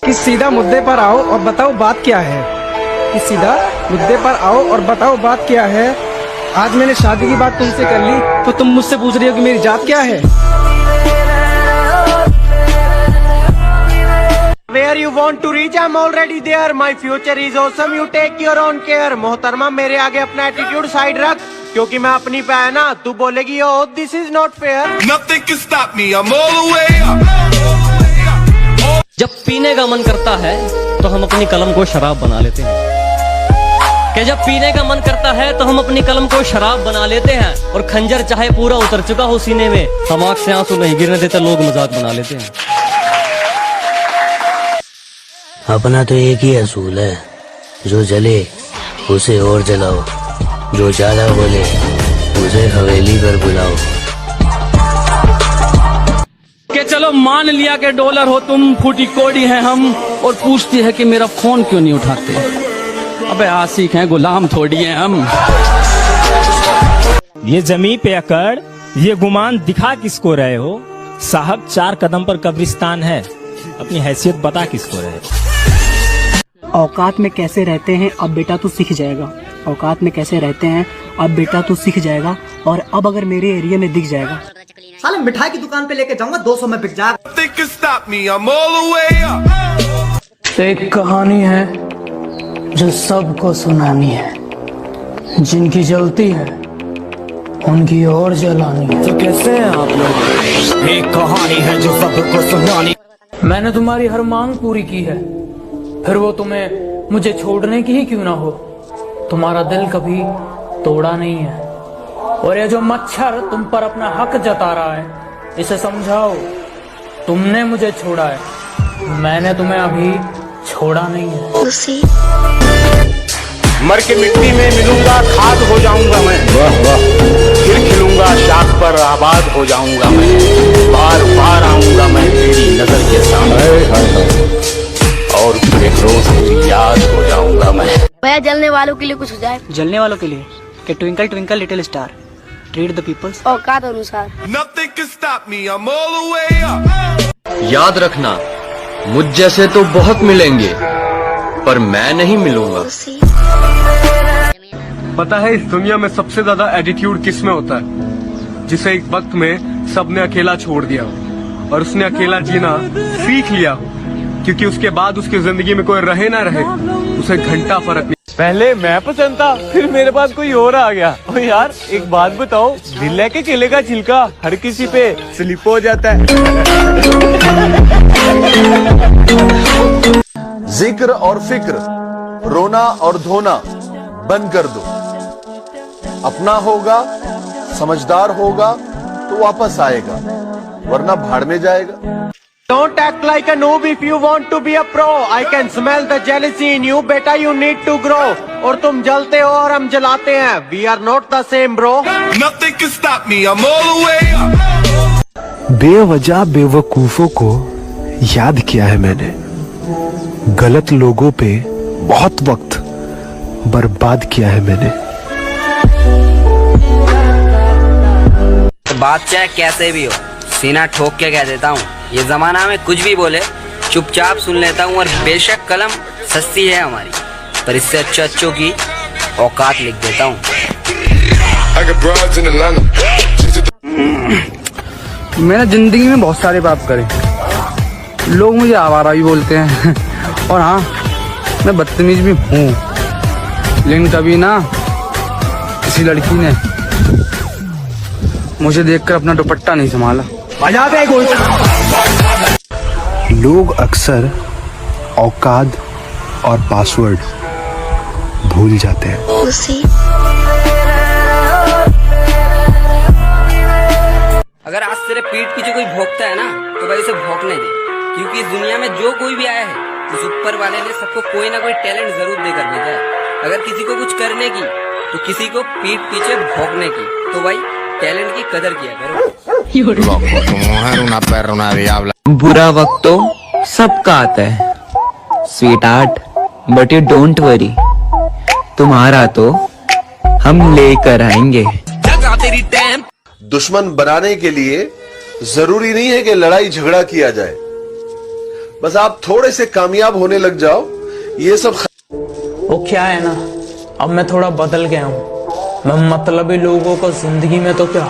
कि सीधा मुद्दे पर आओ और बताओ बात क्या है। कि सीधा मुद्दे पर आओ और बताओ बात क्या है। आज मैंने शादी की बात तुमसे कर ली तो तुम मुझसे पूछ रही हो कि मेरी जात क्या है। Where you want to reach, I'm already there. My future is awesome. You take your own care. मोहतरमा मेरे आगे अपना एटीट्यूड साइड रख, क्योंकि मैं अपनी पे है ना, तू बोलेगी oh this is not fair. Nothing can stop me. I'm all the way up. जब पीने का मन करता है तो हम अपनी कलम को शराब बना लेते हैं। कि जब पीने का मन करता है तो हम अपनी कलम को शराब बना लेते हैं। और खंजर चाहे पूरा उतर चुका हो सीने में, हम आँख से आंसू नहीं गिरने देते, लोग मजाक बना लेते हैं। अपना तो एक ही असूल है, जो जले उसे और जलाओ, जो ज्यादा बोले उसे हवेली पर बुलाओ। कि चलो मान लिया कि डॉलर हो तुम, फूटी कोड़ी है हम, और पूछती है कि मेरा फोन क्यों नहीं उठाते। अबे आशिक हैं, गुलाम थोड़ी हैं हम। ये जमीन पे अकड़, ये गुमान दिखा किसको रहे हो? साहब 4 कदम पर कब्रिस्तान है, अपनी हैसियत बता किसको रहे हो? औकात में कैसे रहते हैं अब बेटा तू सीख जाएगा। औकात में कैसे रहते हैं अब बेटा तू सीख जाएगा। और अब अगर मेरे एरिया में दिख जाएगा, साले मिठाई की दुकान पे लेके जाऊंगा, 200 में बिक जाएगा। Nothing can stop me. I'm all the way up. एक कहानी है जो सबको सुनानी है, जिनकी जलती है उनकी और जलानी है। तो कैसे हैं आप लोग? एक कहानी है जो सबको सुनानी। मैंने तुम्हारी हर मांग पूरी की है, फिर वो तुम्हें मुझे छोड़ने की ही क्यों ना हो। तुम्हारा दिल कभी तोड़ा नहीं है, और ये जो मच्छर तुम पर अपना हक जता रहा है, इसे समझाओ तुमने मुझे छोड़ा है, मैंने तुम्हें अभी छोड़ा नहीं है। मर के मिट्टी में मिलूंगा, खाद हो जाऊंगा मैं। वाह वाह। फिर खिलूंगा, शाख पर आबाद हो जाऊंगा मैं। बार बार आऊंगा मैं तेरी नजर के सामने, और फिर एक रोज तेरी याद हो जाऊंगा मैं। भैया जलने वालों के लिए कुछ हो जाए। जलने वालों के लिए कि twinkle twinkle little star, treat the peoples. औकात अनुसार। Nothing can stop me. I'm all the way up. याद रखना, मुझ जैसे तो बहुत मिलेंगे, पर मैं नहीं मिलूंगा। पता है इस दुनिया में सबसे ज्यादा एटीट्यूड किस में होता है? जिसे एक वक्त में सबने अकेला छोड़ दिया हो और उसने अकेला जीना सीख लिया हो, क्योंकि उसके बाद उसकी जिंदगी में कोई रहे ना रहे, उसे घंटा फर्क नहीं। पहले मैं पसंद था, फिर मेरे पास कोई और आ गया। और यार एक बात बताओ, दिल लेके केले का छिलका हर किसी पे स्लिप हो जाता है। जिक्र और फिक्र, रोना और धोना बंद कर दो। अपना होगा, समझदार होगा तो वापस आएगा, वरना भाड़ में जाएगा। Don't act like a noob if you want to be a pro. I can smell the jealousy in you. बेटा you need to grow. और तुम जलते हो और हम जलाते हैं। We are not the same bro. Nothing can stop me. I'm all the way up. बेवजह बेवकूफों को याद किया है मैंने, गलत लोगों पे बहुत वक्त बर्बाद किया है मैंने। बात चाहे कैसे भी हो, सीना ठोक के कह देता हूँ, ये जमाना में कुछ भी बोले चुपचाप सुन लेता हूँ। और बेशक कलम सस्ती है हमारी, पर इससे अच्छों की औकात लिख देता हूँ। मैंने जिंदगी में बहुत सारे पाप करे, लोग मुझे आवारा भी बोलते हैं और हाँ मैं बदतमीज भी हूँ, लेकिन कभी ना किसी लड़की ने मुझे देखकर अपना दुपट्टा नहीं संभाला। लोग अक्सर औकात और पासवर्ड भूल जाते हैं। अगर आज तेरे पीठ पीछे कोई भौंकता है ना, तो भाई उसे भौंकने दे, क्योंकि इस दुनिया में जो कोई भी आया है, उस ऊपर वाले ने सबको कोई ना कोई टैलेंट जरूर देकर भेजा है। अगर किसी को कुछ करने की, तो किसी को पीठ पीछे भौंकने की, तो भाई टैलेंट की कदर किया करो। बुरा वक्त तो सबका आता है sweet heart, but you don't worry, तुम्हारा तो हम लेकर आएंगे। दुश्मन बनाने के लिए जरूरी नहीं है कि लड़ाई झगड़ा किया जाए, बस आप थोड़े से कामयाब होने लग जाओ, ये सब वो क्या है ना, अब मैं थोड़ा बदल गया हूँ। मैं मतलबी लोगों को जिंदगी में तो क्या,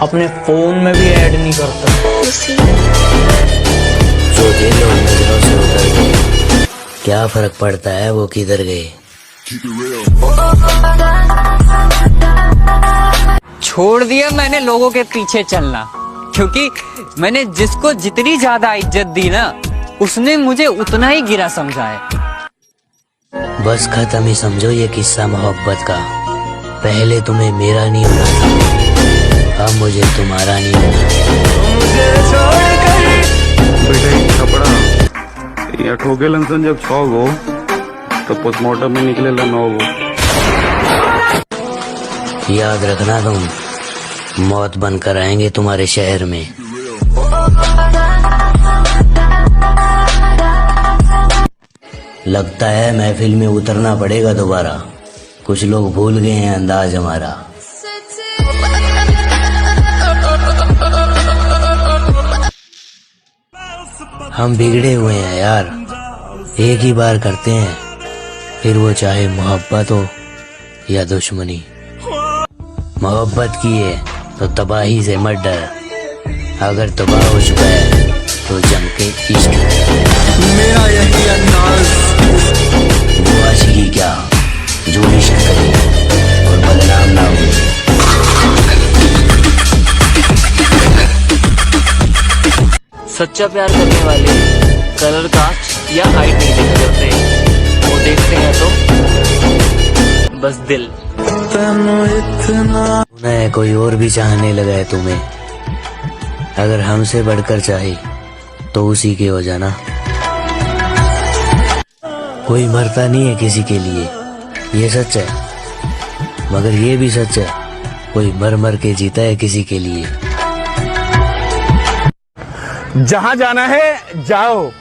अपने फोन में भी ऐड नहीं करता। जो ये लोग नजरों से उतर गए, क्या फर्क पड़ता है वो किधर गए। छोड़ दिया मैंने लोगों के पीछे चलना, क्योंकि मैंने जिसको जितनी ज्यादा इज्जत दी ना, उसने मुझे उतना ही गिरा समझा है। बस खत्म ही समझो ये किस्सा मोहब्बत का। पहले तुम्हें मेरा नहीं होना था, अब मुझे तुम्हारा नहीं होना। बेटा एक कपड़ा या ठोके लंसन जब 6 गो तो पोस्टमार्टम में निकले 9 गो। याद रखना, तुम मौत बनकर आएंगे तुम्हारे शहर में। लगता है महफिल में उतरना पड़ेगा दोबारा, कुछ लोग भूल गए हैं अंदाज हमारा। हम बिगड़े हुए हैं यार, एक ही बार करते हैं, फिर वो चाहे मोहब्बत हो या दुश्मनी। मोहब्बत की है तो तबाही से मत डर, अगर तबाह हो चुका है तो जम के इश्क मेरा यही अंदाज। वो आशिकी क्या जो इश्क करे और बदनाम ना हो। सच्चा प्यार करने वाले कलर कास्ट या हाइट नहीं देखा करते, वो देखते हैं तो बस दिल। उन्हें कोई और भी चाहने लगा है तुम्हें, अगर हमसे बढ़कर चाहे तो उसी के हो जाना। कोई मरता नहीं है किसी के लिए, ये सच है, मगर ये भी सच है कोई मर मर के जीता है किसी के लिए। जहां जाना है जाओ।